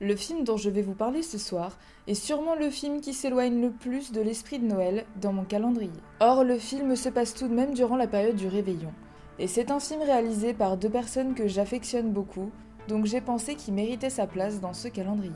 Le film dont je vais vous parler ce soir est sûrement le film qui s'éloigne le plus de l'esprit de Noël dans mon calendrier. Or, le film se passe tout de même durant la période du réveillon. Et c'est un film réalisé par deux personnes que j'affectionne beaucoup, donc j'ai pensé qu'il méritait sa place dans ce calendrier.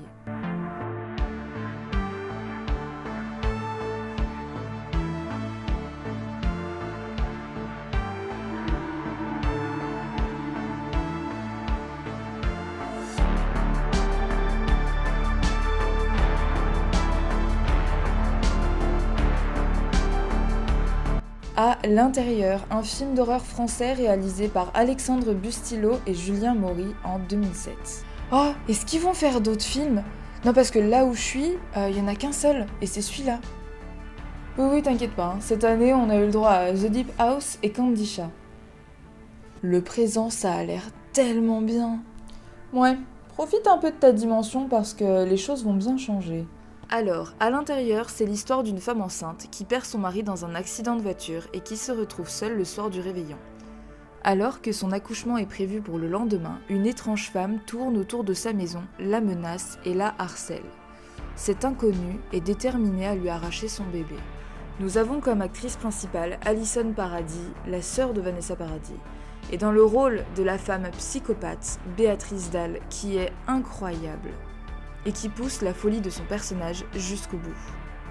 À l'intérieur, un film d'horreur français réalisé par Alexandre Bustillo et Julien Maury en 2007. Oh, est-ce qu'ils vont faire d'autres films? Non, parce que là où je suis, il y en a qu'un seul, et c'est celui-là. Oui, oui, t'inquiète pas, hein. Cette année, on a eu le droit à The Deep House et Candy Shah. Le présent, ça a l'air tellement bien. Ouais, profite un peu de ta dimension parce que les choses vont bien changer. Alors, à l'intérieur, c'est l'histoire d'une femme enceinte qui perd son mari dans un accident de voiture et qui se retrouve seule le soir du réveillon. Alors que son accouchement est prévu pour le lendemain, une étrange femme tourne autour de sa maison, la menace et la harcèle. Cette inconnue est déterminée à lui arracher son bébé. Nous avons comme actrice principale Alison Paradis, la sœur de Vanessa Paradis, et dans le rôle de la femme psychopathe, Béatrice Dalle, qui est incroyable et qui pousse la folie de son personnage jusqu'au bout.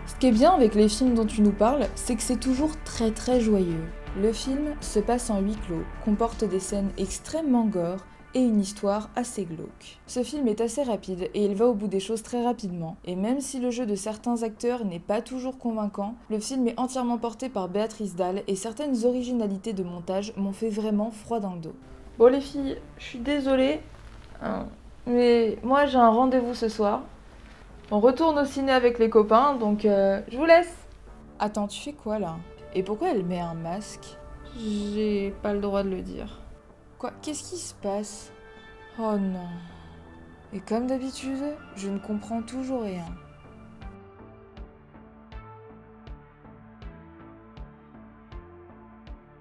Ce qui est bien avec les films dont tu nous parles, c'est que c'est toujours très très joyeux. Le film se passe en huis clos, comporte des scènes extrêmement gore et une histoire assez glauque. Ce film est assez rapide et il va au bout des choses très rapidement. Et même si le jeu de certains acteurs n'est pas toujours convaincant, le film est entièrement porté par Béatrice Dalle et certaines originalités de montage m'ont fait vraiment froid dans le dos. Bon les filles, je suis désolée, hein, mais moi j'ai un rendez-vous ce soir. On retourne au ciné avec les copains, donc je vous laisse. Attends, tu fais quoi là? Et pourquoi elle met un masque? J'ai pas le droit de le dire. Quoi? Qu'est-ce qui se passe? Oh non. Et comme d'habitude, je ne comprends toujours rien.